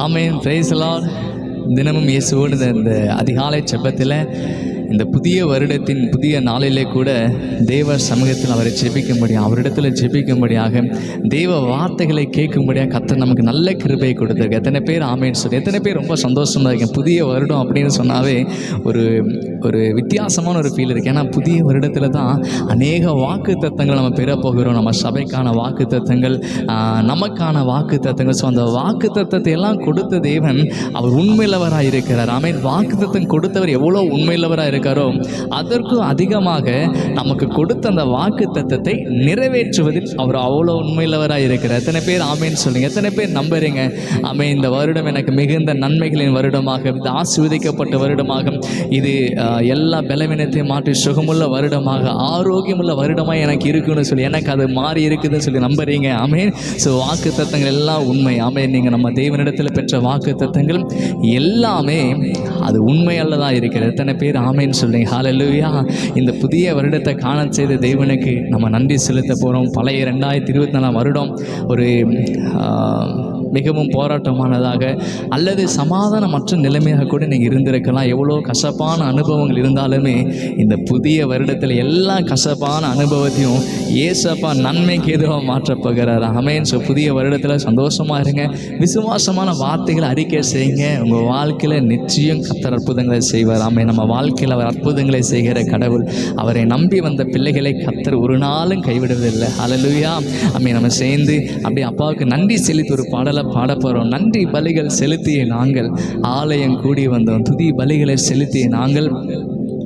Amen. Praise the Lord. தினமும் இயேசுவோடு இந்த அதிகாலை ஜெபத்தில் இந்த புதிய வருடத்தின் புதிய நாளிலே கூட தேவ சமூகத்தில் அவரை ஜெபிக்கும்படியாக, அவரிடத்தில் ஜெபிக்கும்படியாக, தேவ வார்த்தைகளை கேட்கும்படியாக கர்த்தர் நமக்கு நல்ல கிருபை கொடுத்துருக்கு. எத்தனை பேர் ஆமேன்னு சொல்லி, எத்தனை பேர் ரொம்ப சந்தோஷமாக இருக்கேன். புதிய வருடம் அப்படின்னு சொன்னாவே ஒரு வித்தியாசமான ஒரு ஃபீல் இருக்குது. ஏன்னா புதிய வருடத்தில் தான் அநேக வாக்கு தத்தங்கள் நம்ம பெற போகிறோம். நம்ம சபைக்கான வாக்கு தத்தங்கள், நமக்கான வாக்கு தத்தங்கள். ஸோ அந்த வாக்கு தத்தத்தை எல்லாம் கொடுத்த தேவன் அவர் உண்மையுள்ளவராக இருக்கிறார். ஆமென். வாக்கு தத்தம் கொடுத்தவர் எவ்வளோ உண்மையுள்ளவராக இருக்காரோ அதற்கும் அதிகமாக நமக்கு கொடுத்த அந்த வாக்கு தத்தத்தை நிறைவேற்றுவதில் அவர் அவ்வளோ உண்மையுள்ளவராக இருக்கிறார். எத்தனை பேர் ஆமேன்னு சொல்லுங்க. எத்தனை பேர் நம்புறீங்க? ஆமென். இந்த வருடம் எனக்கு மிகுந்த நன்மைகளின் வருடமாக, இது ஆசீர்வதிக்கப்பட்ட வருடமாக, இது எல்லா பலவீனத்தையும் மாற்றி சுகமுள்ள வருடமாக, ஆரோக்கியமுள்ள வருடமாக எனக்கு இருக்குன்னு சொல்லி, எனக்கு அது மாறி இருக்குதுன்னு சொல்லி நம்புறீங்க? ஆமென். ஸோ வாக்கு தத்தங்கள் எல்லாம் உண்மை. ஆமென். நீங்கள் நம்ம தேவனிடத்தில் பெற்ற வாக்கு தத்தங்கள் எல்லாமே அது உண்மை அல்லதான் இருக்கிறது. எத்தனை பேர் ஆமென்னு சொல்றீங்க? ஹல்லேலூயா. இந்த புதிய வருடத்தை காண செய்த தேவனுக்கு நம்ம நன்றி செலுத்த போகிறோம். பழைய 2024 வருடம் ஒரு மிகவும் போராட்டமானதாக அல்லது சமாதானமற்ற நிலைமையாக கூட நீங்கள் இருந்திருக்கலாம். எவ்வளோ கசப்பான அனுபவங்கள் இருந்தாலுமே இந்த புதிய வருடத்தில் எல்லா கசப்பான அனுபவத்தையும் ஏசப்பா நன்மைக்கு எதுவாக மாற்றப் போகிறார். ஆமென். ஸோ புதிய வருடத்தில் சந்தோஷமாக இருங்க. விசுவாசமான வார்த்தைகளை அறிக்கை செய்யுங்க. உங்கள் வாழ்க்கையில் நிச்சயம் கர்த்தர் அற்புதங்களை செய்வார். ஆமென். நம்ம வாழ்க்கையில் அவர் அற்புதங்களை செய்கிற கடவுள். அவரை நம்பி வந்த பிள்ளைகளை கர்த்தர் ஒரு நாளும் கைவிடுவதில்லை. ஹல்லேலூயா. ஆமென். நம்ம சேர்ந்து அப்படியே அப்பாவுக்கு நன்றி செலுத்தி ஒரு பாடலை பாட போகிறோம். நன்றி பலிகள் செலுத்திய நாங்கள் ஆலயம் கூடி வந்தோம். துதி பலிகளை செலுத்திய நாங்கள்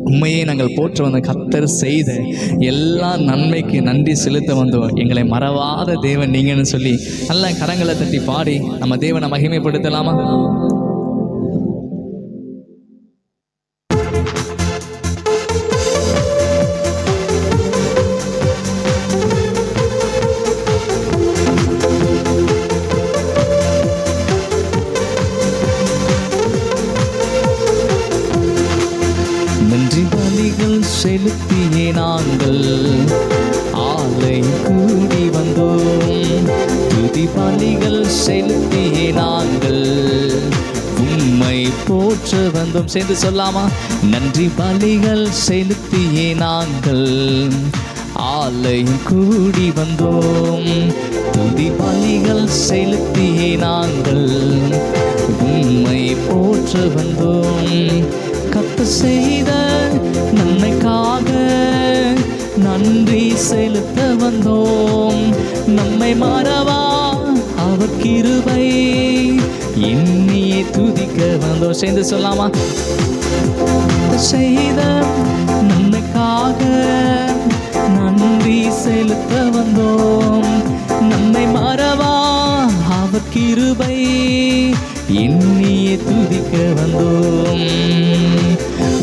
உண்மையை நாங்கள் போற்ற வந்த கர்த்தர் செய்த எல்லா நன்மைக்கு நன்றி செலுத்த வந்தோம். எங்களை மறவாத தேவன் நீங்கன்னு சொல்லி நல்ல கரங்களை தட்டி பாடி நம்ம தேவனை மகிமைப்படுத்தலாமா? நன்றி பலிகள் செலுத்தியே நாங்கள் ஆலயம் கூடி வந்தோம். துதி பலிகள் செலுத்தியே நாங்கள் உம்மை போற்ற வந்தோம். சேர்ந்து சொல்லாமா? நன்றி பலிகள் செலுத்தியே நாங்கள் ஆலயம் கூடி வந்தோம். துதி பலிகள் செலுத்தியே நாங்கள் உம்மை போற்ற வந்தோம். கர்த்தர் செய்த நன்மைக்காக நன்றி செலுத்த வந்தோம். நம்மை மறவா அவர் கிருபை எண்ணியே துதிக்க வந்தோம். சேர்ந்து சொல்லாமா? செய்த நன்மைக்காக நன்றி செலுத்த வந்தோம். நம்மை மறவா அவர் கிருபை எண்ணியே துதிக்க வந்தோம்.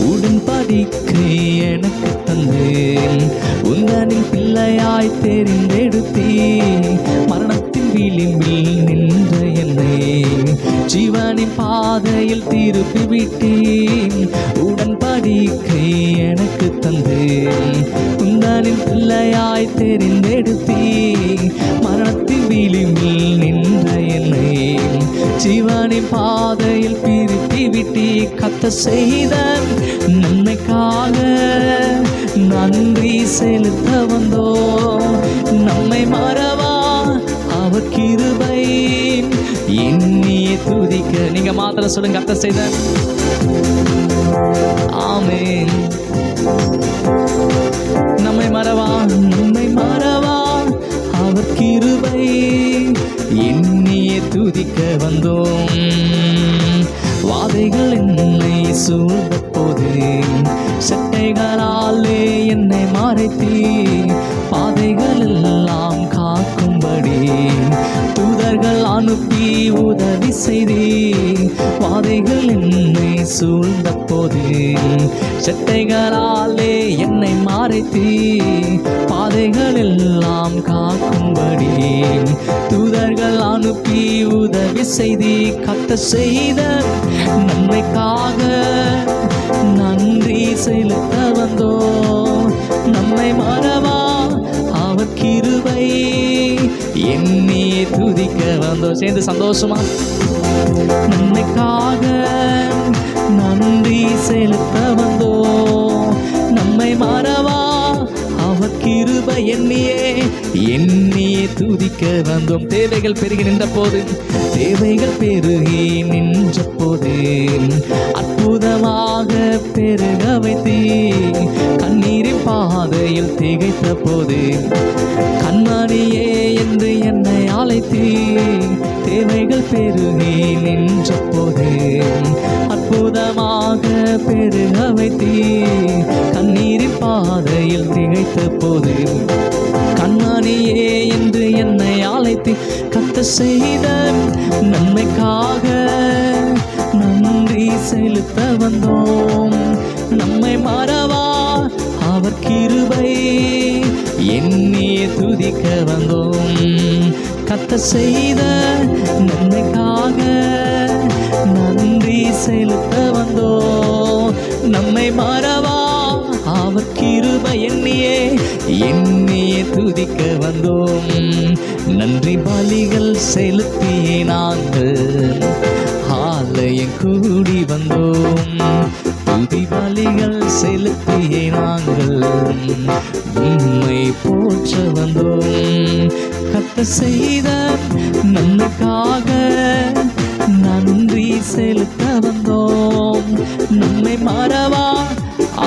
உடன்படிக்கை எனக்கு தந்தேன், உந்தனின் பிள்ளையாய் தெரிந்தெடுத்தீ. மரணத்தின் விளிம்பில் நின்ற என்னை ஜீவனின் பாதையில் திருப்பி விட்டேன். உடன்படிக்கை எனக்கு தந்தேன், உந்தனின் பிள்ளையாய் தெரிந்தெடுத்தீ. மரணத்தின் விளிம்பில் நின்ற என்னை ஜீவனின் பாதையில் திருப்பி விட்டீ. கர்த்தர் செய்த நன்மைக்காக நன்றி செலுத்த வந்தோம். நம்மை மறவா அவர் கிருபை எண்ணியே துதிக்க. நீங்க மாத்திரம் சொல்லுங்க, கர்த்தர் செய்த. ஆமென். நம்மை மறவா, நம்மை மறவா அவர் கிருபை எண்ணியே துதிக்க வந்தோம். வாதைகள் என்னை சூழ்ந்த போது சட்டைகளாலே என்னை மறைத்தீ. பாதைகள் எல்லாம் காக்கும்படி தூதர்கள் அனுப்பி உதவி செய்தீ. வாதைகள் என்னை சூழ்ந்த போது சட்டைகளாலே என்னை மறைத்தீ. பாதைகள் எல்லாம் காக்கும்படி தூதர்கள் அனுப்பி உதவி செய்தி. கர்த்தர் செய்த நன்மைக்காக நன்றி செலுத்த வந்தோம். நம்மை மறவா அவர் கிருபை எண்ணியே துதிக்க வந்தோம். சேர்ந்து சந்தோஷமா நன்மைக்காக நன்றி செலுத்த வந்தோம். நம்மை மறவா அவர் கிருபை எண்ணியே துதிக்க வந்தோம். தேவைகள் பெருகி நின்ற போது, தேவைகள் பெருகி நின்ற போது அற்புதமாக பெருக வைத்தீ. கண்ணீரின் பாதையில் திகைத்த போது கண்மணியே என்று என்னை அழைத்தீ. தேவைகள் பெருகி நின்ற போது அற்புதமாக பெருக வைத்தீ. கண்ணீரின் பாதையில் திகைத்த போது கண்மணியே என்று என்னை அழைத்து கர்த்தர் செய்த நன்மைக்காக நன்றி செலுத்த வந்தோம். நம்மை மறவா அவர் கிருபை எண்ணியே துதிக்க வந்தோம். கர்த்தர் செய்த நன்மைக்காக நன்றி செலுத்த வந்தோம். நம்மை மறவா அவர் கிருபை எண்ணியே துதிக்க வந்தோம். நன்றி பலிகள் செலுத்தியே நாங்கள் ஆலயம் கூடி வந்தோம். துதி பலிகள் செலுத்தியே நாங்கள் உம்மை போற்ற வந்தோம். கர்த்தர் செய்த நன்மைக்காக நன்றி செலுத்த வந்தோம். நம்மை மறவா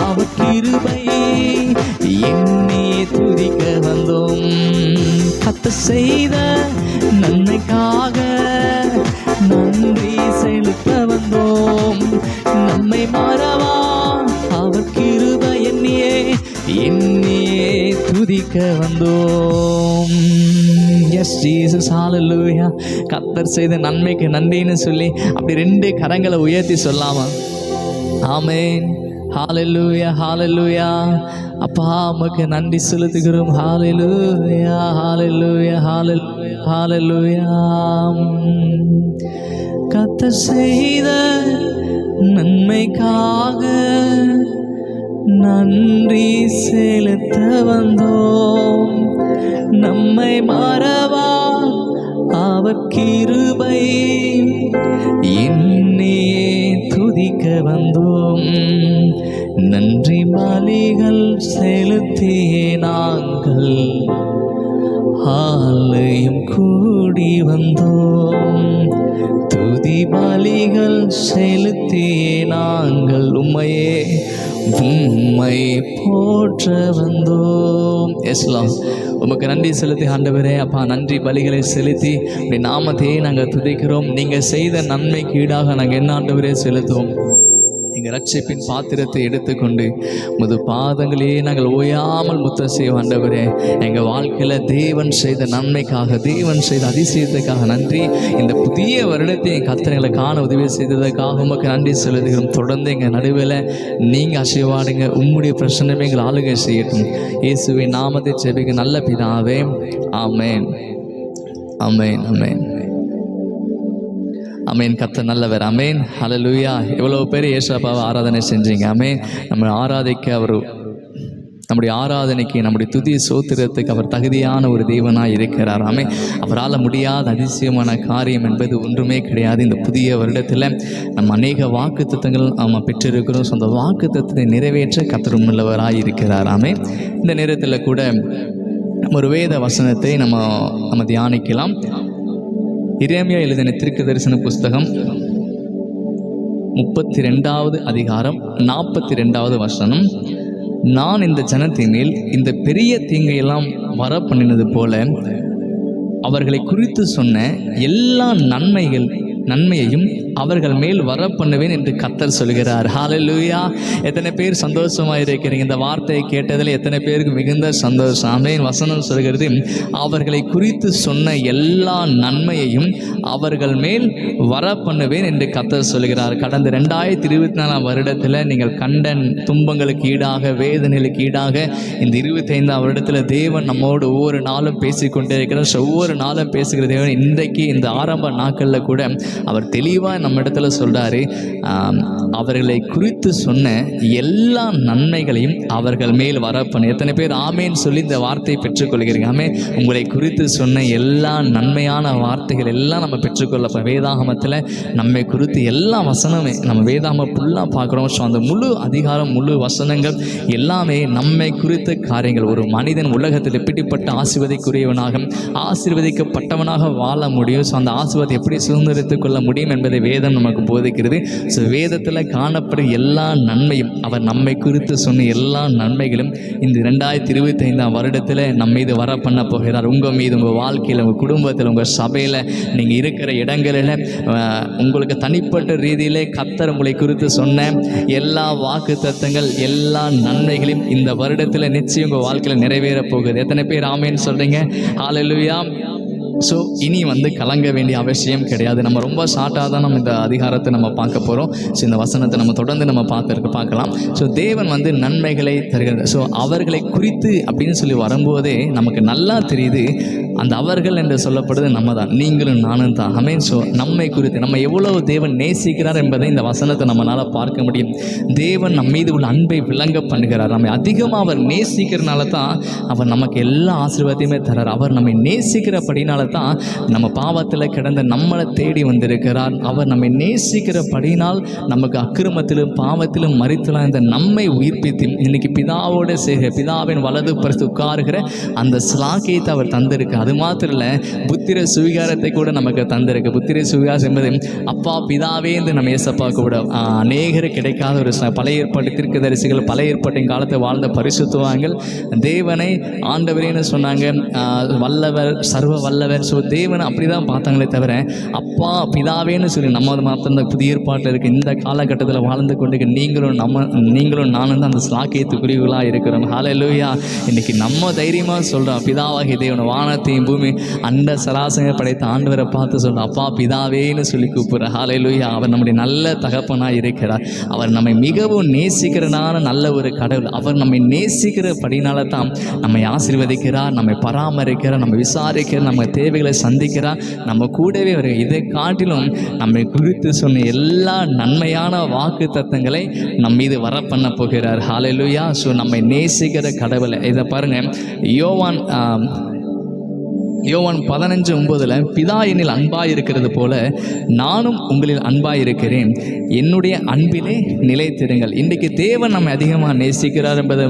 அவர் கிருபை எண்ணியே துதிக்க வந்தோம். கர்த்தர் செய்த நன்மைக்காக நன்றி செலுத்த வந்தோம். நம்மை மறவா அவர் கிருபை எண்ணியே துதிக்க வந்தோம். எஸ் ஜீசஸ், ஹல்லேலூயா. கர்த்தர் செய்த நன்மைக்கு நன்றின்னு சொல்லி அப்படி 2 கரங்களை உயர்த்தி சொல்லாமா? ஆமென், ஹல்லேலூயா, ஹல்லேலூயா. அப்பா உமக்கு நன்றி செலுத்துகிறோம். ஹல்லேலூயா, ஹல்லேலூயா, ஹல்லேலூயா, ஹல்லேலூயா. கர்த்தர் செய்த நன்மைக்காக நன்றி செலுத்த வந்தோம். நம்மை மறவா அவர் கிருபை எண்ணியே துதிக்க வந்தோம். நன்றி பலிகள் செலுத்தியே நாங்கள் ஆலயம் கூடி வந்தோம். துதி பலிகள் செலுத்தியே நாங்கள் உம்மையே போற்ற வந்தோம். எஸ்லாம், உமக்கு நன்றி செலுத்தி ஆண்டவரே. அப்பா, நன்றி பலிகளை செலுத்தி உடைய நாமத்தையே நாங்கள் துதிக்கிறோம். நீங்கள் செய்த நன்மைக்கு ஈடாக நாங்கள் என்ன ஆண்டவரே செலுத்துவோம். எங்கள் ரட்சிப்பின் பாத்திரத்தை எடுத்துக்கொண்டு முது பாதங்களே நாங்கள் ஓயாமல் முத்தம் செய்வோம். ஆண்டவரே, எங்கள் வாழ்க்கையில் தேவன் செய்த நன்மைக்காக, தேவன் செய்த அதிசயத்துக்காக நன்றி. இந்த புதிய வருடத்தை என் கர்த்தர்களை காண உதவி செய்ததற்காக உமக்கு நன்றி செலுத்துகிறோம். தொடர்ந்து எங்கள் நடுவில் நீங்கள் ஆசீர்வாடுங்க. உம்முடைய பிரசன்னமே எங்கள் ஆளுகை செய்யட்டும். இயேசுவின் நாமத்தை ஜெபிக்க நல்ல பிதாவே, ஆமென், ஆமென், ஆமென், அமேன். கர்த்தர் நல்லவர். அமேன், ஹல்லேலூயா. எவ்வளோ பேர் ஏசப்பாவை ஆராதனை செஞ்சீங்க. அமேன். நம்ம ஆராதிக்க அவர், நம்முடைய ஆராதனைக்கு, நம்முடைய துதி சோத்திரத்துக்கு அவர் தகுதியான ஒரு தேவனாக இருக்கிறார். ஆமென். அவரால் முடியாத அதிசயமான காரியம் என்பது ஒன்றுமே கிடையாது. இந்த புதிய வருடத்தில் நம்ம அநேக வாக்குத்தத்தங்கள் நம்ம பெற்றிருக்கிறோம். ஸோ அந்த வாக்குத்தத்தத்தை நிறைவேற்ற கர்த்தர் உள்ளவராக இருக்கிறார். ஆமென். இந்த நேரத்தில் கூட ஒரு வேத வசனத்தை நம்ம தியானிக்கலாம். எரேமியா எழுதின தீர்க்கதரிசன புஸ்தகம் 32வது அதிகாரம் 42வது வசனம். நான் இந்த ஜனத்தின் மேல் இந்த பெரிய தீங்கையெல்லாம் வர பண்ணினது போல அவர்களை குறித்து சொன்ன எல்லா நன்மையையும் அவர்கள் மேல் வர பண்ணுவேன் என்று கர்த்தர் சொல்கிறார். ஹல்லேலூயா. எத்தனை பேர் சந்தோஷமாக இருக்கிறீங்க? இந்த வார்த்தையை கேட்டதில் எத்தனை பேருக்கு மிகுந்த சந்தோஷம். ஆமென். வசனம் சொல்கிறது, அவர்களை குறித்து சொன்ன எல்லா நன்மையையும் அவர்கள் மேல் வர பண்ணுவேன் என்று கர்த்தர் சொல்கிறார். கடந்த 2024 வருடத்தில் நீங்கள் கண்ட துன்பங்களுக்கு ஈடாக, வேதனைகளுக்கு ஈடாக இந்த 25ஆம் வருடத்தில் தேவன் நம்மோடு ஒவ்வொரு நாளும் பேசிக்கொண்டே இருக்கிறார். ஒவ்வொரு நாளும் பேசுகிற தேவன் இன்றைக்கு இந்த ஆரம்ப நாட்களில் கூட அவர் தெளிவாக நம்ம இடத்துல சொல்கிறாரு, அவர்களை குறித்து சொன்ன எல்லா நன்மைகளையும் அவர்கள் மேல் வரப்பண்ணு. எத்தனை பேர் ஆமேன்னு சொல்லி இந்த வார்த்தையை பெற்றுக்கொள்கிறீங்க? ஆமே. உங்களை குறித்து சொன்ன எல்லா நன்மையான வார்த்தைகள் எல்லாம் நம்ம பெற்றுக்கொள்ளப்போம். வேதாகமத்தில் நம்மை குறித்து எல்லா வசனமே நம்ம வேதாகமம் ஃபுல்லாக பார்க்குறோம். ஸோ அந்த முழு அதிகாரம், முழு வசனங்கள் எல்லாமே நம்மை குறித்த காரியங்கள். ஒரு மனிதன் உலகத்தில் எப்படிப்பட்ட ஆசீர்வதிக்குரியவனாக, ஆசீர்வதிக்கப்பட்டவனாக வாழ முடியும், ஸோ அந்த ஆசீர்வாதத்தை எப்படி சுதந்திரித்துக் கொள்ள முடியும் என்பதை வேதம் நமக்கு போதிக்கிறது. ஸோ வேதத்தில் காணப்படும் எல்லா நன்மையும், அவர் நம்மை குறித்து சொன்ன எல்லா நன்மைகளும் இந்த 2025 வருடத்தில் நம்ம மீது வர பண்ண போகிறார். உங்கள் மீது, உங்கள் வாழ்க்கையில், உங்கள் குடும்பத்தில், உங்கள் சபையில், நீங்கள் இருக்கிற இடங்களில், உங்களுக்கு தனிப்பட்ட ரீதியிலே கர்த்தர் உங்களை குறித்து சொன்ன எல்லா வாக்கு தத்தங்கள், எல்லா நன்மைகளையும் இந்த வருடத்தில் நிச்சயம் உங்கள் வாழ்க்கையில் நிறைவேறப் போகுது. எத்தனை பேர் ஆமேன்னு சொல்கிறீங்க? ஹல்லேலூயா. ஸோ இனி கலங்க வேண்டிய அவசியம் கிடையாது. நம்ம ரொம்ப ஷார்ட்டாக தான் நம்ம இந்த அதிகாரத்தை நம்ம பார்க்க போகிறோம். ஸோ இந்த வசனத்தை நம்ம தொடர்ந்து நம்ம பார்க்கலாம். ஸோ தேவன் நன்மைகளை தருகிறது. ஸோ அவர்களை குறித்து அப்படின்னு சொல்லி வரும்போதே நமக்கு நல்லா தெரியுது, அந்த அவர்கள் என்று சொல்லப்படுது நம்ம தான், நீங்களும் நானும் தான். ஆமென். ஸோ நம்மை குறித்து நம்ம எவ்வளவு தேவன் நேசிக்கிறார் என்பதை இந்த வசனத்தை நம்மளால் பார்க்க முடியும். தேவன் நம்ம மீது உள்ள அன்பை விளங்க பண்ணுகிறார். நம்மை அதிகமாக அவர் நேசிக்கிறனால தான் அவர் நமக்கு எல்லா ஆசீர்வாதத்தையுமே தரார். அவர் நம்மை நேசிக்கிறபடினால தான் நம்ம பாவத்தில் கிடந்த நம்மளை தேடி வந்திருக்கிறார். அவர் நம்மை நேசிக்கிறபடினால் நமக்கு அக்கிரமத்திலும் பாவத்திலும் மரித்தலாம் இந்த நம்மை உயிர்ப்பித்து இன்னைக்கு பிதாவோடு சேர்கிற, பிதாவின் வலது பரிசு உட்காருகிற அந்த ஸ்லாக்கியத்தை அவர் தந்திருக்கார். அது மாத்திரம் இல்லை, புத்திர சுவிகாரத்தை கூட நமக்கு தந்திருக்கு. புத்திர சுவிகாரம் என்பது அப்பா பிதாவே என்று நம்ம ஏசப்பா கூட அநேகர் கிடைக்காத ஒரு பழைய ஏற்பாட்டு தீர்க்கதரிசிகள், பழைய ஏற்பாட்டின் காலத்தை வாழ்ந்த பரிசுத்தவான்கள் தேவனை ஆண்டவரேன்னு சொன்னாங்க, வல்லவர், சர்வ வல்லவர். ஸோ தேவனை அப்படி தான் பார்த்தாங்களே தவிர அப்பா பிதாவேன்னு சொல்லி நம்ம மாத்திரம் இந்த புதிய ஏற்பாட்டில் இருக்க இந்த காலகட்டத்தில் வாழ்ந்து கொண்டு நீங்களும் நானும் தான் அந்த ஸ்லாக்கியத்துக்குரியவர்களாக இருக்கிறோம். ஹல்லேலூயா. இன்னைக்கு நம்ம தைரியமாக சொல்கிறோம், பிதாவாகிய தேவன் வானத்தையும் பூமி அண்ட சராசரியை படைத்த ஆண்டவரை பார்த்து சொல்கிறோம், அப்பா பிதாவேன்னு சொல்லி கூப்பிட்ற. ஹல்லேலூயா. அவர் நம்முடைய நல்ல தகப்பனாக இருக்கிறார். அவர் நம்மை மிகவும் நேசிக்கிறனால நல்ல ஒரு கடவுள். அவர் நம்மை நேசிக்கிறபடினால தான் நம்மை ஆசீர்வதிக்கிறார், நம்மை பராமரிக்கிறார், நம்ம விசாரிக்கிறார், நம்ம தேவைகளை சந்திக்கிறார், நம்ம கூடவே வர. இதை காட்டிலும் நம்மை குறித்து சொன்ன எல்லா நன்மையான வாக்கு தத்தங்களை நம் மீது வர பண்ண போகிறார். ஹல்லேலூயா. ஸோ நம்மை நேசிக்கிற கடவுளை இதை பாருங்கள். யோவான் 15:9 பிதா என்னில் அன்பாய் இருக்கிறது போல நானும் உங்களில் அன்பாய் இருக்கிறேன், என்னுடைய அன்பிலே நிலைத்திருங்கள். இன்றைக்கு தேவன் நம்மை அதிகமாக நேசிக்கிறார் என்பது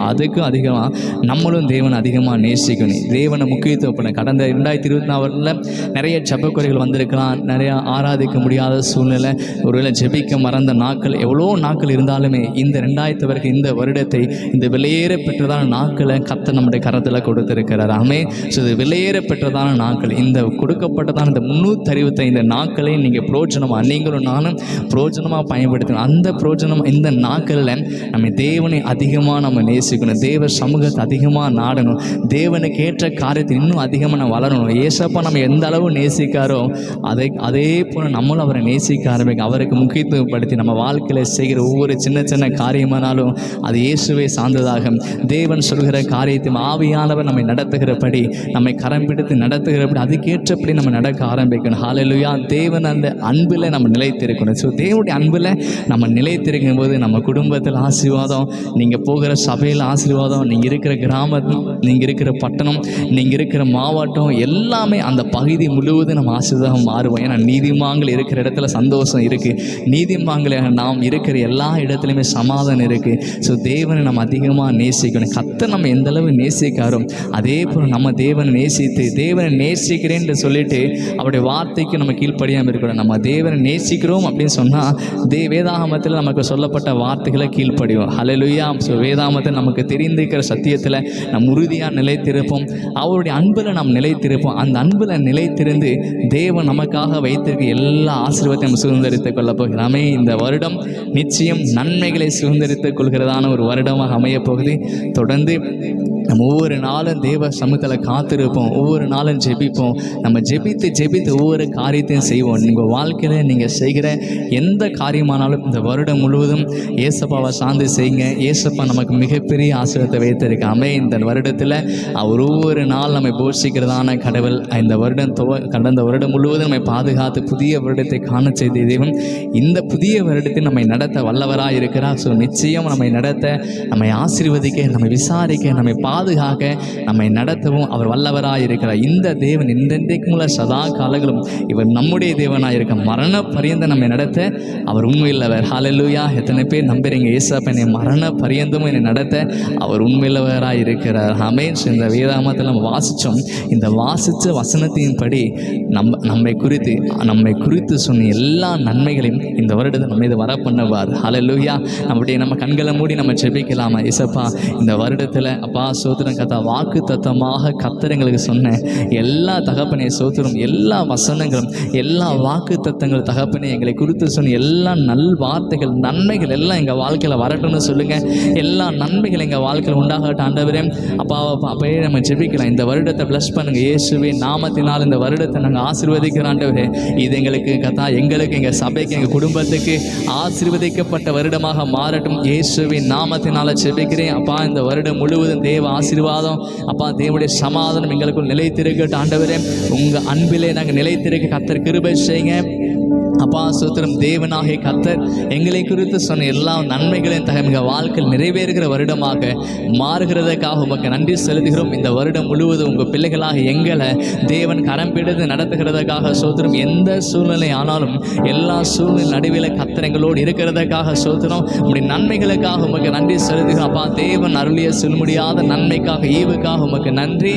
அதுக்கும் அதிகமாக நம்மளும் தேவன் அதிகமாக நேசிக்கணும், தேவனை முக்கியத்துவப்படும். கடந்த 2024 நிறைய ஜெபக்குறைகள் வந்திருக்கலாம், நிறையா ஆராதிக்க முடியாத சூழ்நிலை, ஒருவேளை ஜெபிக்க மறந்த நாட்கள், எவ்வளோ நாட்கள் இருந்தாலுமே இந்த 2000 இந்த வருடத்தை இந்த வெளியேற பெற்றதான நாட்களை கர்த்தர் நம்முடைய கரத்தில் கொடுத்திருக்கிறார். ஆமே. ஸோ இது வெளியேற பெற்றதான நாட்கள், இந்த கொடுக்கப்பட்டதான இந்த 365 நாட்களை நீங்கள் பிரோஜனமாக, நீங்களும் நானும் பிரோஜனமாக பயன்படுத்தணும். அந்த பிரோஜனம் இந்த நாட்களில் நம்ம தேவனை அதிகமாக நம்ம நேசிக்கணும், தேவ சமூகத்தை அதிகமாக நாடணும், தேவனுக்கு ஏற்ற காரியத்தை இன்னும் அதிகமாக நம்ம வளரணும். ஏசப்பா நம்ம எந்த அளவு நேசிக்காரோ அதே போல் நம்மளும் அவரை நேசிக்க ஆரம்பிக்கும். அவருக்கு முக்கியத்துவப்படுத்தி நம்ம வாழ்க்கையில் செய்கிற ஒவ்வொரு சின்ன சின்ன காரியமானாலும் அது இயேசுவை சார்ந்ததாக, தேவன் சொல்கிற காரியத்தை ஆவியானவர் நம்மை நடத்துகிறபடி, நம்மை கரம் பிடித்து நடத்துகிறபடி, அதுக்கேற்றபடி நம்ம நடக்க ஆரம்பிக்கணும். ஹல்லேலூயா. தேவன் அந்த அன்பில் நம்ம நிலைத்திருக்கணும். ஸோ தேவனுடைய அன்பில் நம்ம நிலைத்திருக்கும் போது நம்ம குடும்பத்தில் ஆசீர்வாதம், நீங்கள் போகிற சபையில் ஆசீர்வாதம், நீங்கள் இருக்கிற கிராமத்தில், நீங்கள் இருக்கிற பட்டணம், நீங்கள் இருக்கிற மாவட்டம், எல்லாமே அந்த பகுதி முழுவதும் நம்ம ஆசீர்வாதம் மாறுவோம். ஏன்னா நீதிமான்கள் இருக்கிற இடத்துல சந்தோஷம் இருக்குது, நீதிமான்களாக நாம் இருக்கிற எல்லா இடத்துலையுமே சமாதானம் இருக்குது. ஸோ தேவனை நம்ம அதிகமாக நேசிக்கணும். கர்த்தர் நம்ம எந்த அளவு நேசிக்காரோ அதே போல் நம்ம தேவனை நேசித்து, தேவனை நேசிக்கிறேன்னு சொல்லிட்டு அவருடைய வார்த்தைக்கு நம்ம கீழ்ப்படியாமல் இருக்கணும். நம்ம தேவனை நேசிக்கிறோம் அப்படின்னு சொன்னால் வேதாகமத்தில் நமக்கு சொல்லப்பட்ட வார்த்தைகளை கீழ்ப்படிவோம். ஹல்லேலூயா. ஸோ வேதாகமத்தில் நமக்கு தெரிந்திருக்கிற சத்தியத்தில் நம் உறுதியாக நிலைத்திருப்போம், அவருடைய அன்பில் நாம் நிலைத்திருப்போம். அந்த அன்பில் நிலைத்திருந்து தேவன் நமக்காக வைத்திருக்க எல்லா ஆசீர்வாதத்தையும் நம்ம சுதந்திரித்துக் கொள்ளப் போகிறோமே. இந்த வருடம் நிச்சயம் நன்மைகளை சுதந்திரித்துக் கொள்கிறதான ஒரு வருடமாக அமையப் போகுது. தொடர்ந்து நம்ம ஒவ்வொரு நாளும் தேவ சமூகத்தில் காத்திருப்போம், ஒவ்வொரு நாளும் ஜெபிப்போம். நம்ம ஜெபித்து ஒவ்வொரு காரியத்தையும் செய்வோம். உங்கள் வாழ்க்கையில் நீங்கள் செய்கிற எந்த காரியமானாலும் இந்த வருடம் முழுவதும் ஏசப்பாவை சார்ந்து செய்யுங்க. ஏசப்பா நமக்கு மிகப்பெரிய ஆசீர்வாதத்தை வைத்திருக்காமே. இந்த வருடத்தில் அவர் ஒவ்வொரு நாள் நம்மை போஷிக்கிறதான கடவுள். இந்த வருடம் கடந்த வருடம் முழுவதும் நம்மை பாதுகாத்து புதிய வருடத்தை காண செய்த தெய்வம் இந்த புதிய வருடத்தை நம்மை நடத்த வல்லவராக இருக்கிறார். ஸோ நிச்சயம் நம்மை நடத்த, நம்மை ஆசீர்வதிக்க, நம்மை விசாரிக்க, நம்மை பாதுகாக்க, நம்மை நடத்தவும் அவர் வல்லவராக இருக்கிறார். இந்த தேவன் இன்றைக்கும் உள்ள சதா காலங்களும் இவர் நம்முடைய தேவனாக இருக்க, மரண பரியந்த நம்மை நடத்த அவர் உண்மையுள்ளவர். ஹல்லேலூயா. எத்தனை பேர் நம்புறீங்க? ஏசப்பா என்னை மரண பரியந்தமும் என்னை நடத்த அவர் உண்மையுள்ளவராக இருக்கிறார். ஆமென். இந்த வேதாகமத்தில் நம்ம வாசித்தோம். இந்த வாசித்த வசனத்தின்படி நம்மை குறித்து சொன்ன எல்லா நன்மைகளையும் இந்த வருடத்தை நம்ம இது வர பண்ணுவார். ஹல்லேலூயா. நம்ம கண்களை மூடி நம்ம ஜெபிக்கலாமா? ஏசப்பா இந்த வருடத்தில் அப்பா சோத்திரம் கத்தா வாக்கு தத்தமாக கர்த்தர் எங்களுக்கு சொன்ன எல்லா தகப்பனே சோத்திரம், எல்லா வசனங்களும், எல்லா வாக்கு தத்தங்கள் தகப்பனே எங்களை குறித்து சொன்ன எல்லா நல் வார்த்தைகள், நன்மைகள் எல்லாம் எங்கள் வாழ்க்கையில் வரட்டும்னு சொல்லுங்கள். எல்லா நன்மைகள் எங்கள் வாழ்க்கையில் உண்டாகட்டும் ஆண்டவரே. அப்பயே நம்ம ஜெபிக்கலாம். இந்த வருடத்தை ப்ளஸ் பண்ணுங்கள் இயேசுவே நாமத்தினால். இந்த வருடத்தை நாங்கள் ஆசீர்வதிக்கிறோம் ஆண்டவரே. இது எங்களுக்கு கத்தா, எங்களுக்கு, எங்கள் சபைக்கு, எங்கள் குடும்பத்துக்கு ஆசீர்வதிக்கப்பட்ட வருடமாக மாறட்டும் இயேசுவின் நாமத்தினால ஜெபிக்கிறேன். அப்பா இந்த வருடம் முழுவதும் தேவ ஆசீர்வாதம் அப்பா, தேவனுடைய சமாதானம் எங்களுக்குள் நிலைத்திருக்கட்டும் ஆண்டவரே. உங்கள் அன்பிலே நாங்கள் நிலைத்திருக்க கர்த்தர் கிருபை செய்யுங்க அப்பா. சோத்திரம் தேவனாகிய கர்த்தர் எங்களை குறித்து சொன்ன எல்லா நன்மைகளையும் எங்கள் வாழ்க்கையில் நிறைவேறுகிற வருடமாக மாறுகிறதுக்காக உமக்கு நன்றி செலுத்துகிறோம். இந்த வருடம் முழுவதும் உங்கள் பிள்ளைகளாக எங்களை தேவன் கரம் பிடித்து நடத்துகிறதுக்காக சோத்திரம். எந்த சூழ்நிலை ஆனாலும் எல்லா சூழ்நிலை நடுவில் கர்த்தர் எங்களோடு இருக்கிறதுக்காக சோத்திரம். உங்களுடைய நன்மைகளுக்காக உமக்கு நன்றி செலுத்துகிறோம் அப்பா. தேவன் அருளிய சொல்ல முடியாத நன்மைக்காக, ஈவுக்காக உமக்கு நன்றி.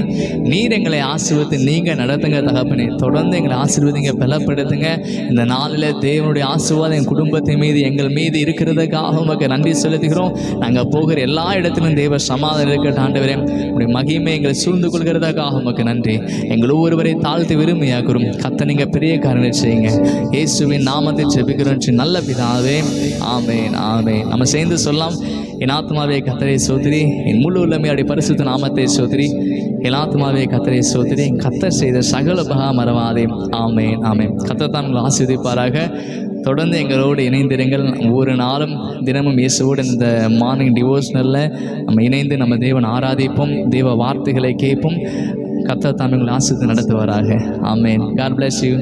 நீர் எங்களை ஆசீர்வதித்து நீங்கள் நடத்துங்க தகப்பனே. தொடர்ந்து எங்களை ஆசீர்வதிங்க, பலப்படுத்துங்க. இந்த நாளில் தேவனுடைய ஆசீர்வாதம் என் குடும்பத்தின் மீது, எங்கள் மீது இருக்கிறதுக்காக உமக்கு நன்றி செலுத்துகிறோம். நாங்கள் போகிற எல்லா இடத்திலும் தேவ சமாதானம் இருக்கட்டும் ஆண்டவரே. உடைய மகிமை எங்களை சூழ்ந்து கொள்கிறதுக்காக உமக்கு நன்றி. எங்கள் ஒவ்வொருவரை தாழ்த்து விரும்பியாக்குறோம் கர்த்தர். நீங்கள் பெரிய காரியங்களை செய்யுங்க இயேசுவின் நாமத்தை ஜெபிக்கிறோம் நல்ல பிதாவே. ஆமென் ஆமென். நம்ம சேர்ந்து சொல்லலாம். என் ஆத்மாவே கர்த்தரை ஸ்தோத்திரி, என் முழு உள்ளமையுடைய பரிசுத்த நாமத்தை ஸ்தோத்திரி. என் ஆத்மாவே கர்த்தரை ஸ்தோத்திரி, கர்த்தர் செய்த சகல உபகாரங்களை மறவாதே. ஆமென் ஆமென். கர்த்தர் தான் உங்களை ஆசீர்வதிப்பாராக. தொடர்ந்து எங்களோடு இணைந்திருங்கள். ஒவ்வொரு நாளும் தினமும் இயேசுவோடு இந்த மார்னிங் டிவோஷனலில் நம்ம இணைந்து நம்ம தேவன் ஆராதிப்போம், தேவ வார்த்தைகளை கேட்போம். கர்த்தர் தான் உங்களை ஆசீர்வதித்து நடத்துவாராக. ஆமென். God bless you.